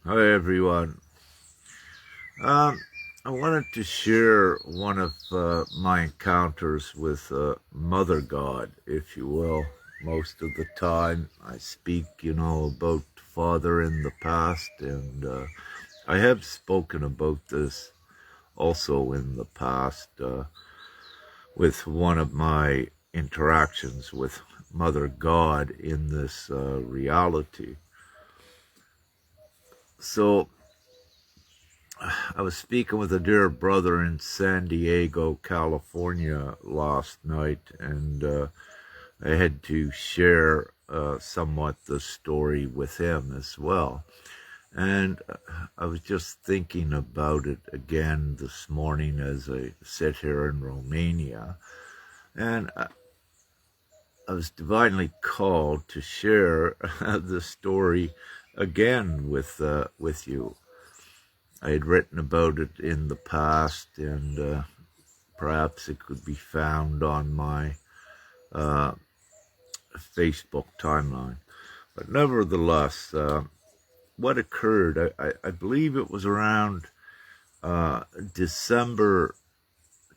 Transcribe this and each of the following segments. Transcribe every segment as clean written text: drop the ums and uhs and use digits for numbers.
Hi everyone. Um, I wanted to share one of my encounters with Mother God, if you will. Most of the time I speak, about Father in the past, and I have spoken about this also in the past with one of my interactions with Mother God in this reality. So I was speaking with a dear brother in San Diego, California last night, and I had to share somewhat the story with him as well. And I was just thinking about it again this morning as I sit here in Romania, and I was divinely called to share the story again with you. I had written about it in the past, and perhaps it could be found on my uh, Facebook timeline. But nevertheless, what occurred, I believe it was around December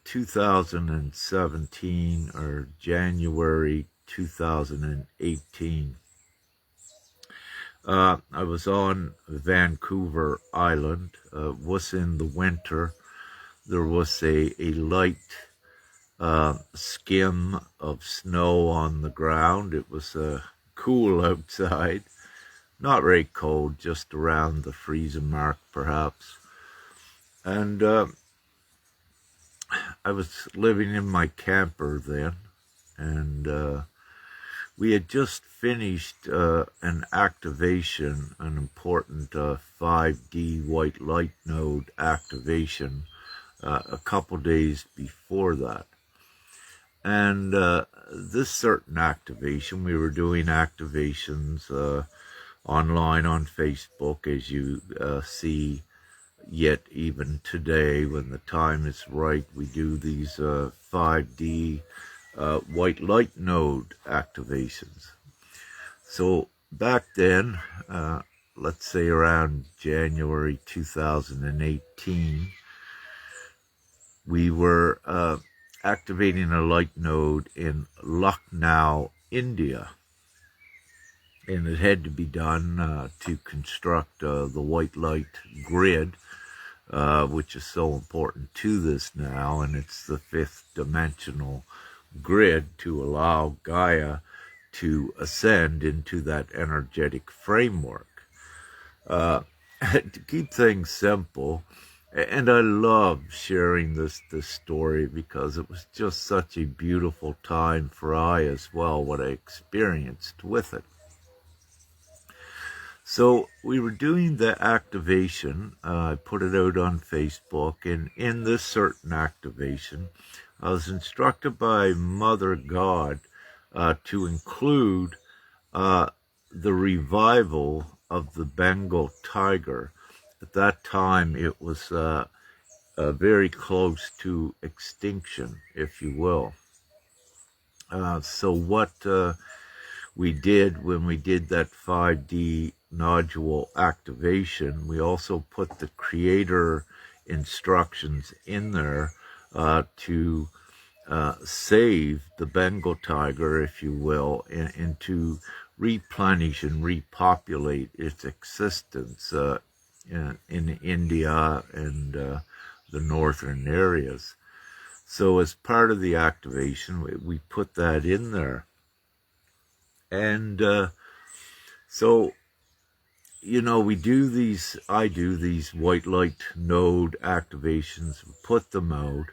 2017 or January 2018. I was on Vancouver Island, was in the winter. There was a light skim of snow on the ground. It was cool outside, not very cold, just around the freezing mark perhaps. And I was living in my camper then, and we had just finished an activation, an important 5D white light node activation a couple days before that. And this certain activation, we were doing activations online on Facebook, as you see, yet even today, when the time is right, we do these 5D white light node activations. So back then, let's say around January 2018, we were activating a light node in Lucknow, India. And it had to be done to construct the white light grid, which is so important to this now. And it's the fifth dimensional grid to allow Gaia to ascend into that energetic framework. To keep things simple, and I love sharing this story because it was just such a beautiful time for I as well, what I experienced with it. So we were doing the activation. I put it out on Facebook, and in this certain activation, I was instructed by Mother God to include the revival of the Bengal tiger. At that time, it was very close to extinction, if you will. So what we did when we did that 5D nodule activation, we also put the creator instructions in there to save the Bengal tiger, if you will, and to replenish and repopulate its existence in India and the northern areas. So as part of the activation, we put that in there. And so, we do these, I do these white light node activations, put them out,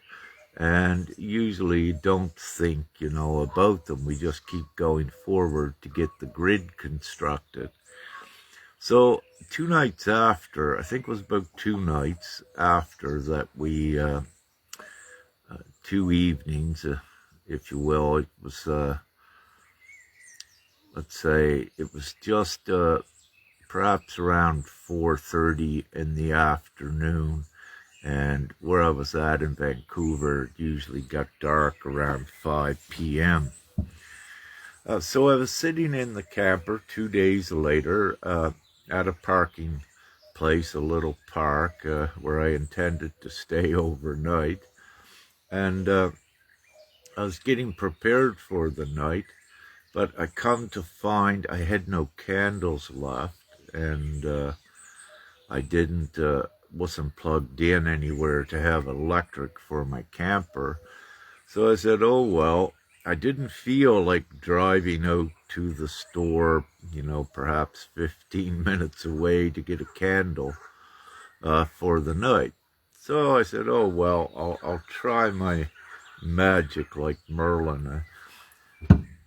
and usually don't think, about them. We just keep going forward to get the grid constructed. So 2 nights after, I think it was about 2 nights after that, we 2 evenings, if you will, it was let's say it was just perhaps around 4:30 in the afternoon, and where I was at in Vancouver, it usually got dark around 5 p.m. So I was sitting in the camper 2 days later at a parking place, a little park where I intended to stay overnight. And I was getting prepared for the night, but I come to find I had no candles left, and I wasn't plugged in anywhere to have electric for my camper. So I said, oh, well, I didn't feel like driving out to the store, perhaps 15 minutes away to get a candle for the night. So I said, oh, well, I'll try my magic like Merlin.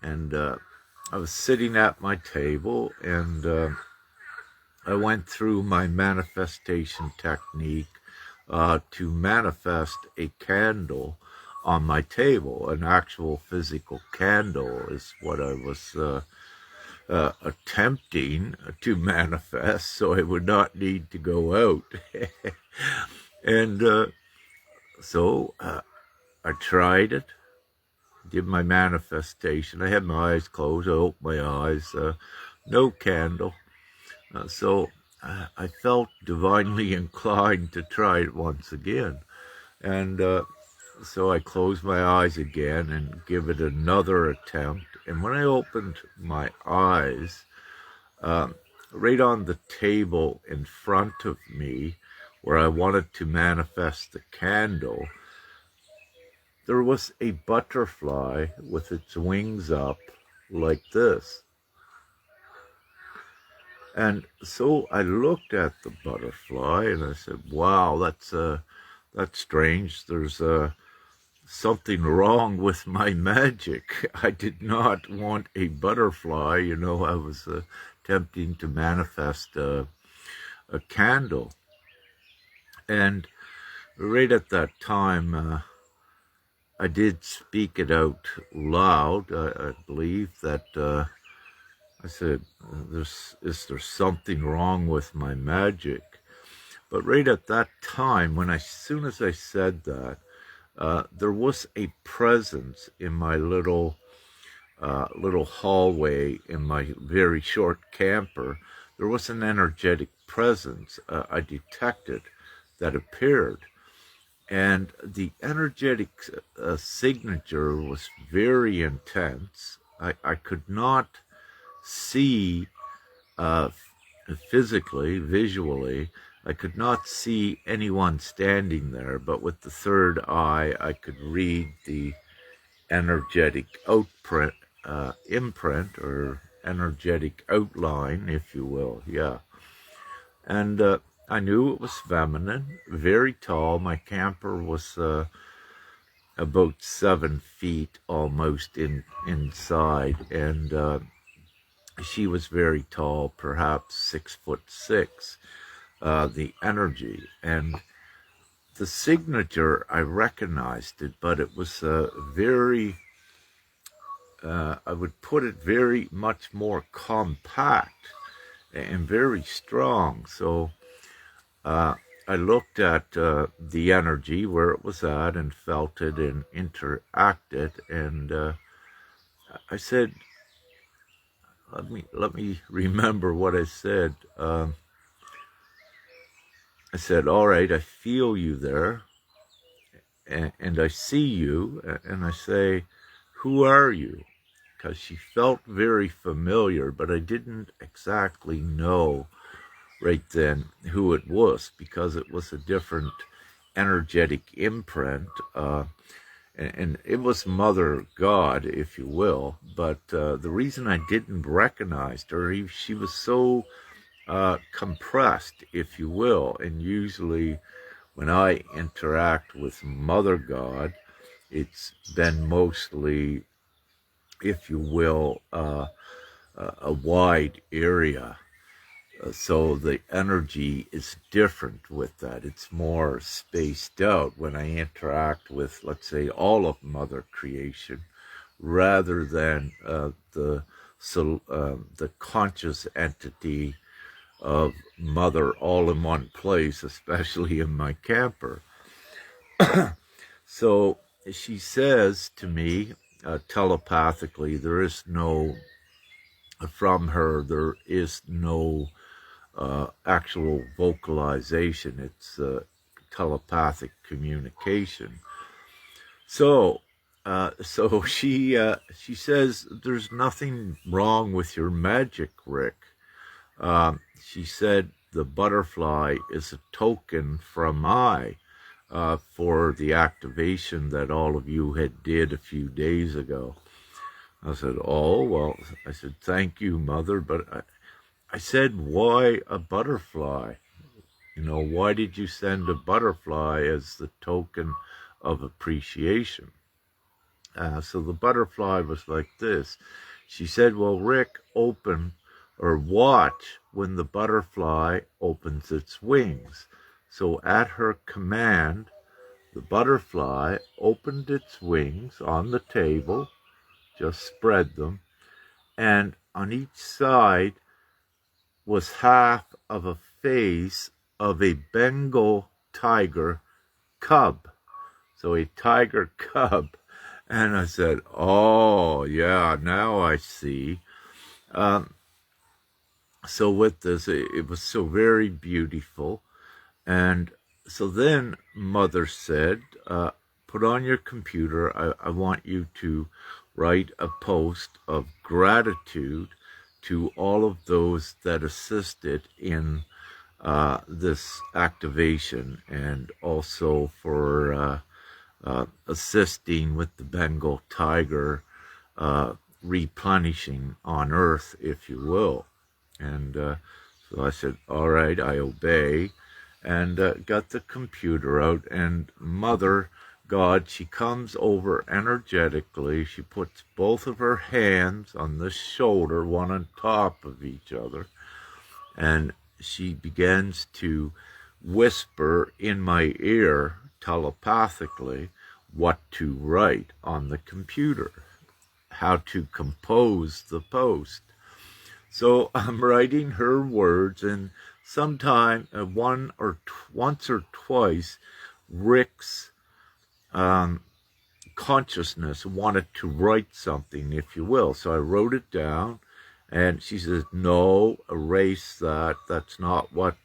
And I was sitting at my table, and I went through my manifestation technique to manifest a candle on my table. An actual physical candle is what I was attempting to manifest, so I would not need to go out. And so I tried it, did my manifestation. I had my eyes closed. I opened my eyes. No candle. So I felt divinely inclined to try it once again. And so I closed my eyes again and give it another attempt. And when I opened my eyes, right on the table in front of me, where I wanted to manifest the candle, there was a butterfly with its wings up like this. And so I looked at the butterfly and I said, wow, that's strange. There's something wrong with my magic. I did not want a butterfly. I was attempting to manifest a candle. And right at that time, I did speak it out loud. I believe that I said, is there something wrong with my magic? But right at that time, as soon as I said that, there was a presence in my little hallway in my very short camper. There was an energetic presence I detected that appeared. And the energetic signature was very intense. I could not see physically, visually, I could not see anyone standing there, but with the third eye, I could read the energetic imprint or energetic outline, if you will, yeah. And I knew it was feminine, very tall. My camper was about 7 feet almost inside, and she was very tall, perhaps 6'6", the energy. And the signature, I recognized it, but it was very, I would put it very much more compact and very strong. So I looked at the energy, where it was at, and felt it and interacted. And I said, let me remember what I said. I said, all right, I feel you there, and I see you, and I say, who are you? Because she felt very familiar, but I didn't exactly know right then who it was, because it was a different energetic imprint. And it was Mother God, if you will. But the reason I didn't recognize her, she was so compressed, if you will. And usually when I interact with Mother God, it's been mostly, if you will, a wide area. So the energy is different with that. It's more spaced out when I interact with, let's say, all of Mother Creation, rather than the conscious entity of Mother all in one place, especially in my camper. So she says to me telepathically, there is no actual vocalization. It's telepathic communication. So, so she says there's nothing wrong with your magic, Rick. She said the butterfly is a token from for the activation that all of you had did a few days ago. I said, oh, well, I said, thank you, Mother, but I said, why a butterfly? You know, why did you send a butterfly as the token of appreciation? So the butterfly was like this. She said, well, Rick, open or watch when the butterfly opens its wings. So at her command, the butterfly opened its wings on the table, just spread them, and on each side was half of a face of a Bengal tiger cub. So a tiger cub. And I said, oh, yeah, now I see. So with this, it was so very beautiful. And so then Mother said, put on your computer, I want you to write a post of gratitude to all of those that assisted in this activation, and also for assisting with the Bengal tiger replenishing on Earth, if you will. And so I said, all right, I obey, and got the computer out, and Mother God, she comes over energetically. She puts both of her hands on the shoulder, one on top of each other, and she begins to whisper in my ear telepathically what to write on the computer, how to compose the post. So I'm writing her words, and sometime once or twice, Rick's consciousness wanted to write something, if you will. So I wrote it down, and she says, no, erase that. That's not what,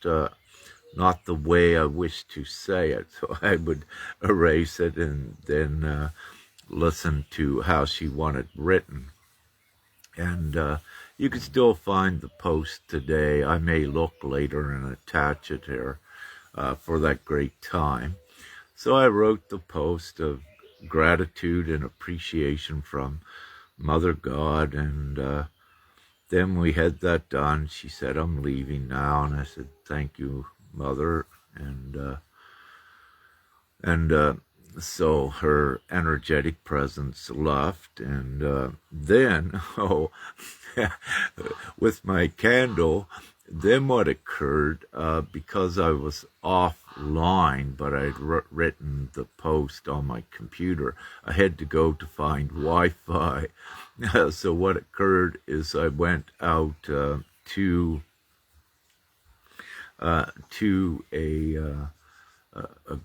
not the way I wish to say it. So I would erase it and then listen to how she wanted written. And you can still find the post today. I may look later and attach it here for that great time. So I wrote the post of gratitude and appreciation from Mother God, and then we had that done. She said, I'm leaving now, and I said, thank you, Mother, and so her energetic presence left, and then, with my candle, then what occurred, because I was offline, but I'd written the post on my computer, I had to go to find Wi-Fi. So what occurred is I went out to a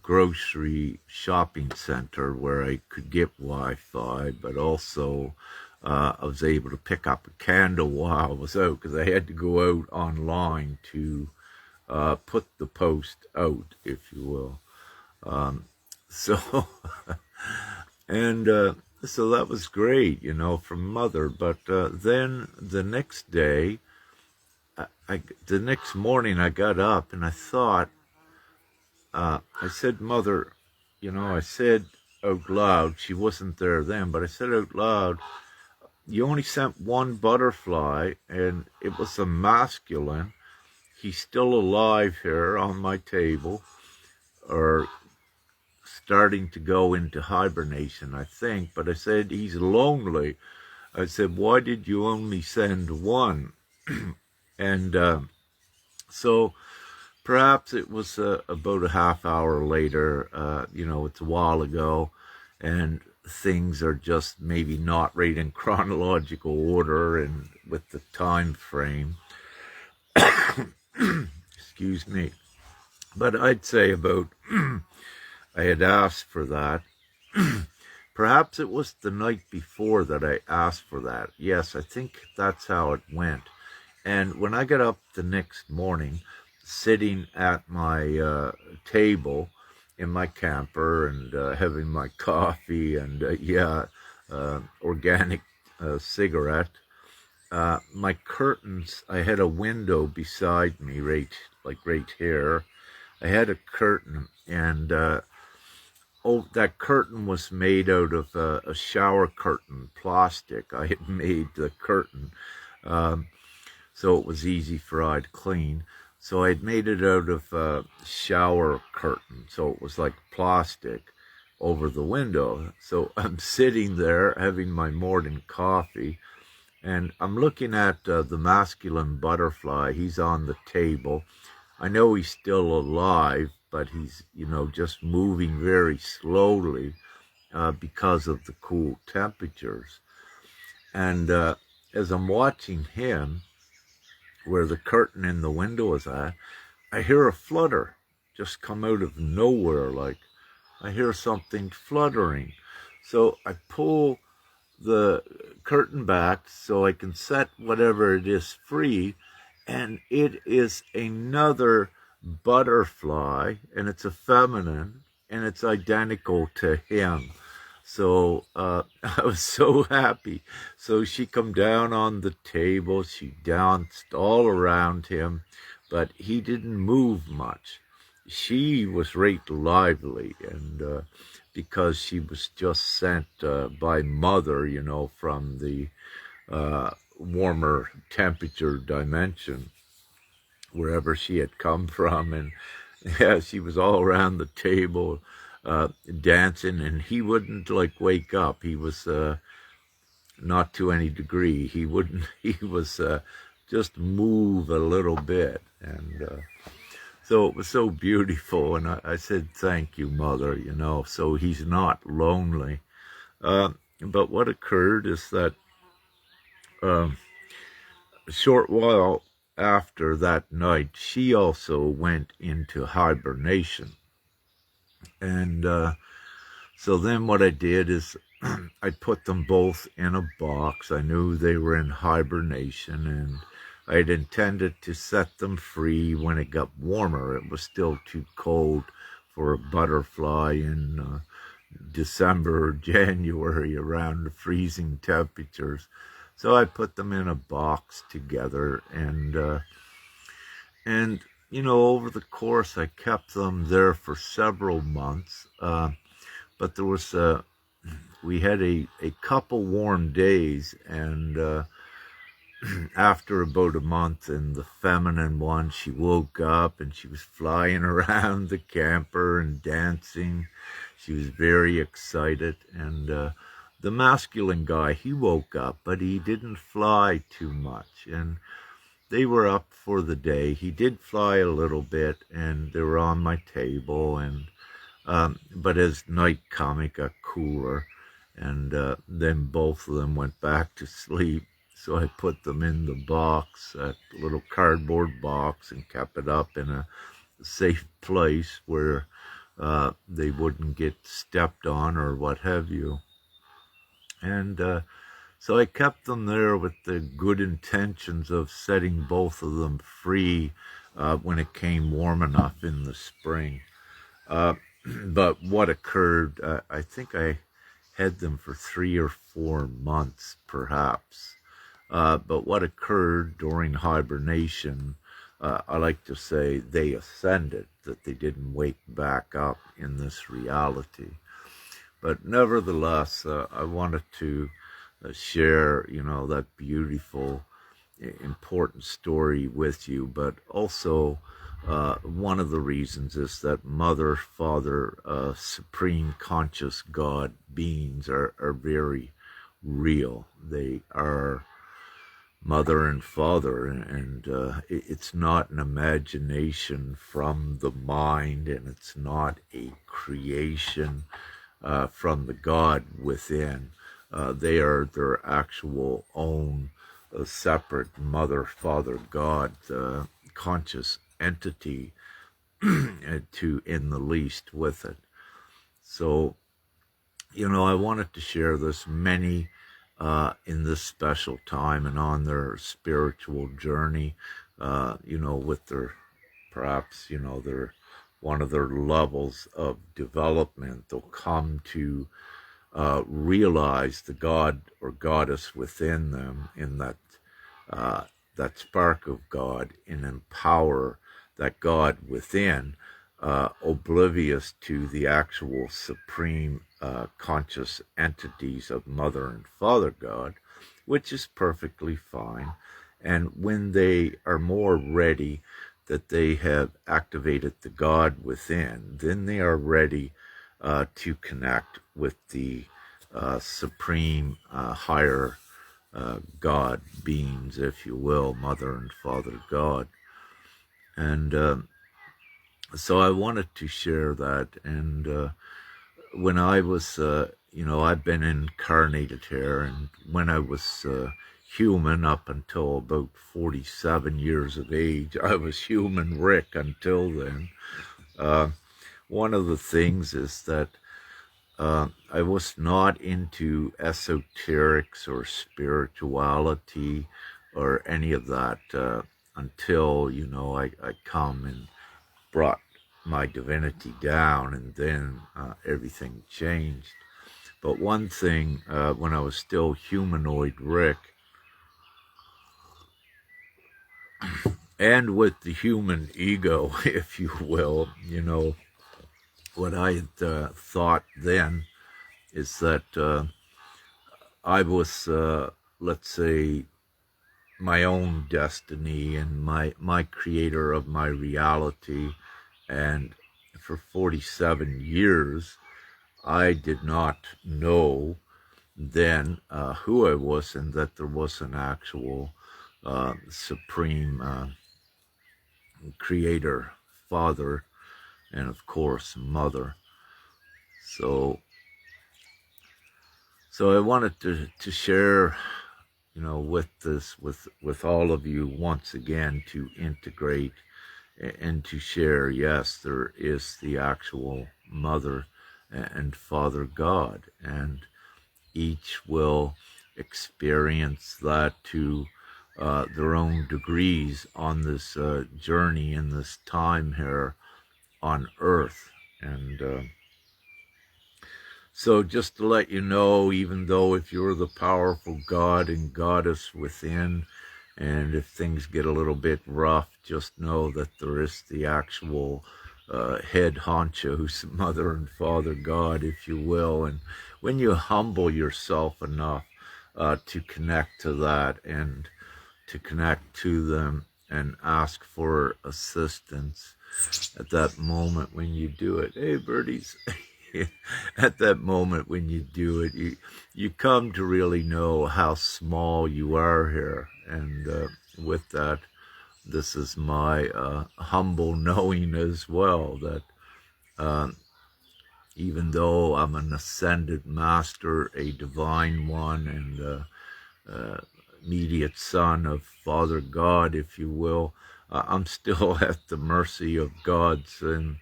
grocery shopping center where I could get Wi-Fi, but also I was able to pick up a candle while I was out, because I had to go out online to put the post out, if you will. So and so that was great, you know, from Mother. But then the next day, the next morning, I got up and I thought, I said, Mother, you know, I said out loud, she wasn't there then, but I said out loud, you only sent one butterfly, and it was a masculine. He's still alive here on my table, or starting to go into hibernation, I think. But I said, he's lonely. I said, why did you only send one? And so perhaps it was about a half hour later, you know, it's a while ago, and things are just maybe not right in chronological order and with the time frame. Excuse me. But I'd say about, I had asked for that. Perhaps it was the night before that I asked for that. Yes, I think that's how it went. And when I got up the next morning, sitting at my table in my camper and having my coffee and, organic cigarette, my curtains, I had a window beside me, right here. I had a curtain, and that curtain was made out of a shower curtain, plastic. I had made the curtain um, so it was easy for I to clean. So I'd made it out of a shower curtain, so it was like plastic over the window. So I'm sitting there having my morning coffee, and I'm looking at the masculine butterfly. He's on the table. I know he's still alive, but he's, just moving very slowly because of the cool temperatures. And as I'm watching him, where the curtain in the window is at, I hear a flutter just come out of nowhere. Like I hear something fluttering. So I pull the curtain back so I can set whatever it is free, and it is another butterfly, and it's a feminine, and it's identical to him. So I was so happy. So she come down on the table, she danced all around him, but he didn't move much. She was right lively, and because she was just sent by mother, from the warmer temperature dimension, wherever she had come from. And yeah, she was all around the table dancing, and he wouldn't like wake up. He was not to any degree. He wouldn't, he was just move a little bit. And so it was so beautiful. And I said, thank you, mother, so he's not lonely. But what occurred is that um, a short while after that night, she also went into hibernation. And so then what I did is I put them both in a box. I knew they were in hibernation, and I'd intended to set them free when it got warmer. It was still too cold for a butterfly in December or January around the freezing temperatures. So I put them in a box together, and over the course, I kept them there for several months. But there was we had a couple warm days, and after about a month, and the feminine one, she woke up and she was flying around the camper and dancing. She was very excited. And the masculine guy, he woke up, but he didn't fly too much. And they were up for the day. He did fly a little bit, and they were on my table. And but as night came, it got cooler, and then both of them went back to sleep. So I put them in the box, that little cardboard box, and kept it up in a safe place where they wouldn't get stepped on or what have you. And so I kept them there with the good intentions of setting both of them free when it came warm enough in the spring. Uh, but what occurred, I think I had them for 3 or 4 months, perhaps. But what occurred during hibernation, I like to say they ascended, that they didn't wake back up in this reality. But nevertheless, I wanted to share, that beautiful, important story with you. But also, one of the reasons is that Mother, Father, Supreme Conscious God beings are very real. They are Mother and Father, and it's not an imagination from the mind, and it's not a creation from the God within. They are their actual own separate Mother, Father, God, conscious entity to in the least with it. So, I wanted to share this. Many in this special time and on their spiritual journey, with their, perhaps, their, one of their levels of development. They'll come to realize the God or goddess within them, in that spark of God, and empower that God within, oblivious to the actual supreme conscious entities of Mother and Father God, which is perfectly fine. And when they are more ready, that they have activated the God within, then they are ready to connect with the supreme higher God beings, if you will, Mother and Father God. And so I wanted to share that. And when I was, I've been incarnated here, and when I was human up until about 47 years of age, I was human Rick until then. One of the things is that I was not into esoterics or spirituality or any of that until, I come and brought my divinity down, and then everything changed. But one thing, when I was still humanoid Rick, and with the human ego, if you will, what I had thought then is that I was, let's say, my own destiny and my creator of my reality. And for 47 years, I did not know then who I was, and that there was an actual supreme creator, father, and of course, mother. So I wanted to share, with all of you once again, to integrate and to share. Yes, there is the actual Mother and Father God, and each will experience that to their own degrees on this journey in this time here on Earth. And so just to let you know, even though if you're the powerful God and Goddess within, and if things get a little bit rough, just know that there is the actual head honchos, Mother and Father God, if you will. And when you humble yourself enough to connect to that, and to connect to them and ask for assistance, at that moment when you do it, hey birdies, at that moment when you do it, you come to really know how small you are here. And with that, this is my humble knowing as well, that even though I'm an ascended master, a divine one, and immediate son of Father God, if you will, I'm still at the mercy of God's and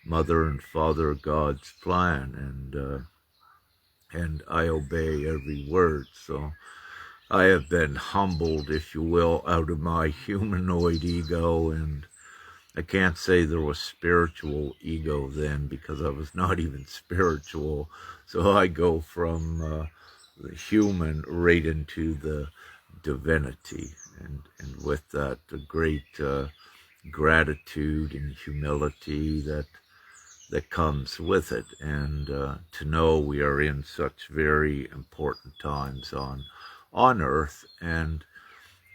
Mother and Father God's plan, and I obey every word. So I have been humbled, if you will, out of my humanoid ego, and I can't say there was spiritual ego then, because I was not even spiritual. So I go from the human right into the divinity, and with that, the great gratitude and humility that comes with it, and to know we are in such very important times on Earth. And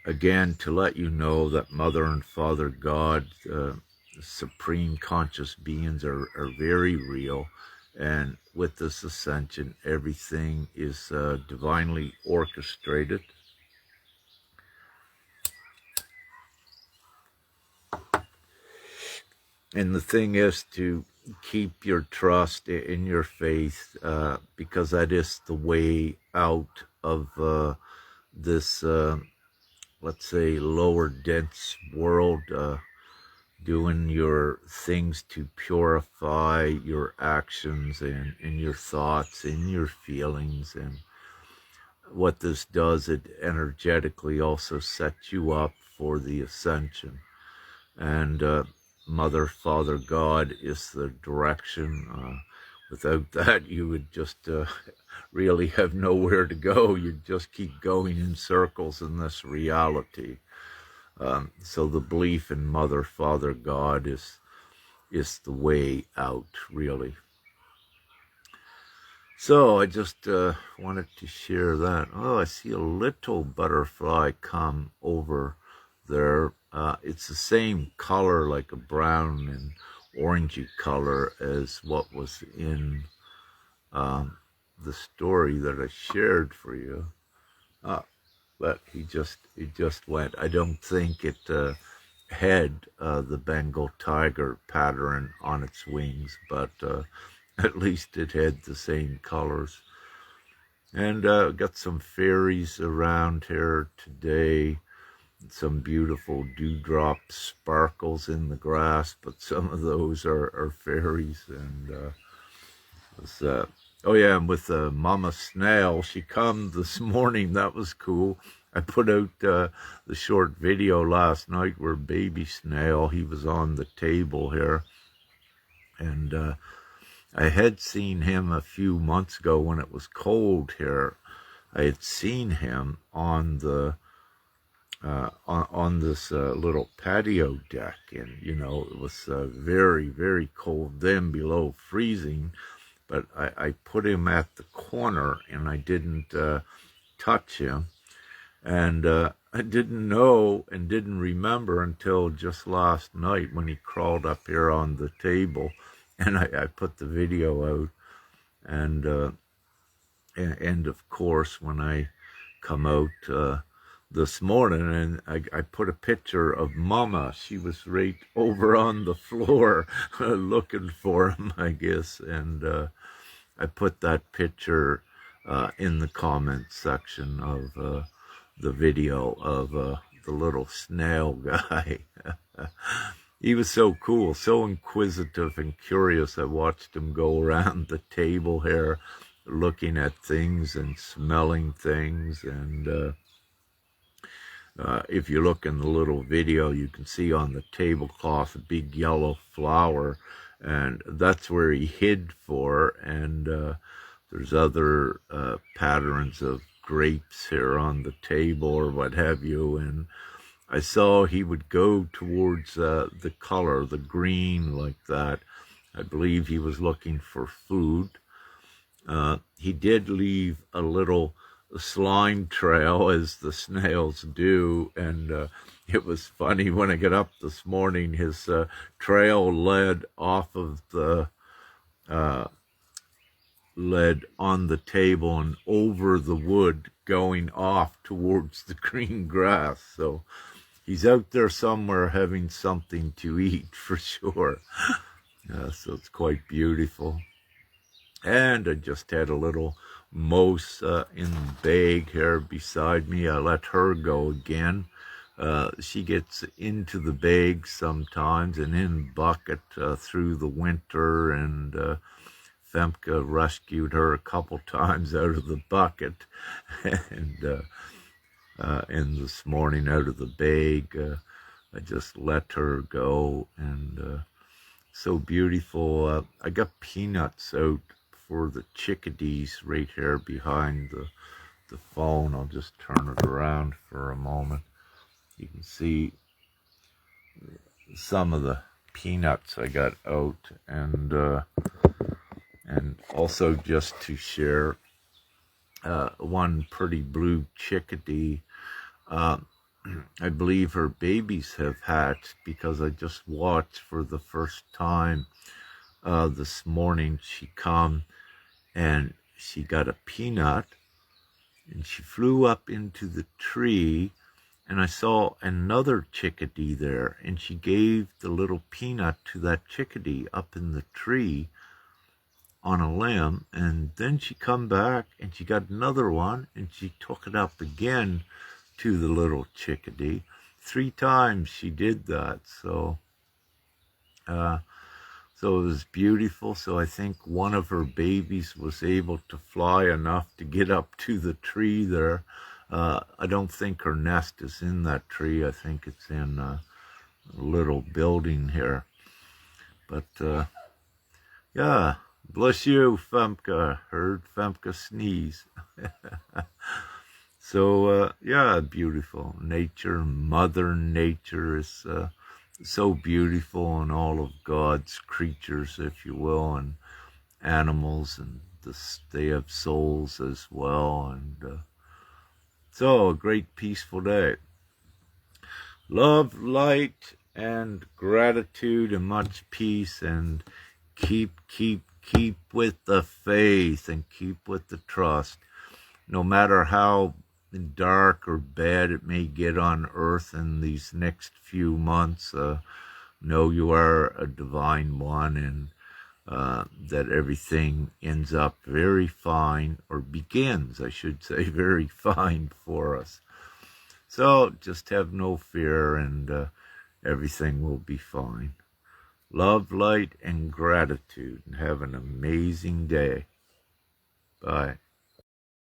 again, to let you know that Mother and Father God, supreme conscious beings, are very real. And with this ascension, everything is divinely orchestrated. And the thing is to keep your trust in your faith, because that is the way out of this, let's say, lower dense world, doing your things to purify your actions and your thoughts and your feelings. And what this does, it energetically also sets you up for the ascension. And Mother, Father, God is the direction. Without that, you would just really have nowhere to go. You'd just keep going in circles in this reality. So the belief in Mother, Father, God is the way out, really. So I just wanted to share that. Oh, I see a little butterfly come over there. It's the same color, like a brown and orangey color, as what was in the story that I shared for you. But it just went. I don't think it had the Bengal tiger pattern on its wings, but at least it had the same colors. And got some fairies around here today. Some beautiful dewdrop sparkles in the grass, but some of those are fairies. And oh yeah, and with Mama Snail, she come this morning. That was cool. I put out the short video last night where baby snail, he was on the table here. And I had seen him a few months ago when it was cold here. I had seen him on the on this little patio deck, and you know, it was very, very cold then, below freezing. But I put him at the corner, and I didn't touch him. And I didn't know and didn't remember until just last night when he crawled up here on the table, and I put the video out. And of course, when I come out this morning, and I put a picture of Mama. She was right over on the floor looking for him, I guess. And I put that picture in the comments section of the video of the little snail guy. He was so cool, so inquisitive and curious. I watched him go around the table here, looking at things and smelling things. And if you look in the little video, you can see on the tablecloth a big yellow flower, and that's where he hid for. And there's other patterns of grapes here on the table or what have you. And I saw he would go towards the color, the green, like that. I believe he was looking for food. He did leave a little slime trail, as the snails do, and it was funny. When I got up this morning, his trail led off of the led on the table and over the wood, going off towards the green grass. So he's out there somewhere having something to eat for sure. So it's quite beautiful. And I just had a little mouse in the bag here beside me. I let her go again. She gets into the bag sometimes and in bucket through the winter, and Femke rescued her a couple times out of the bucket, and this morning out of the bag. I just let her go, and so beautiful. I got peanuts out for the chickadees right here behind the phone. I'll just turn it around for a moment. You can see some of the peanuts I got out, and also just to share one pretty blue chickadee. I believe her babies have hatched, because I just watched for the first time this morning. She come and she got a peanut, and she flew up into the tree, and I saw another chickadee there, and she gave the little peanut to that chickadee up in the tree on a limb. And then she come back and she got another one, and she took it up again to the little chickadee. 3 times she did that. So So it was beautiful. So I think one of her babies was able to fly enough to get up to the tree there. I don't think her nest is in that tree. I think it's in a little building here. But yeah, bless you, Femke. Heard Femke sneeze. So yeah, beautiful nature. Mother Nature is so beautiful, and all of God's creatures, if you will, and animals, and they have souls as well. And so a great peaceful day. Love, light, and gratitude, and much peace, and keep with the faith, and keep with the trust. No matter how dark or bad it may get on earth in these next few months, know you are a divine one, and that everything ends up very fine, or begins, I should say, very fine for us. So just have no fear, and everything will be fine. Love, light, and gratitude, and have an amazing day. Bye.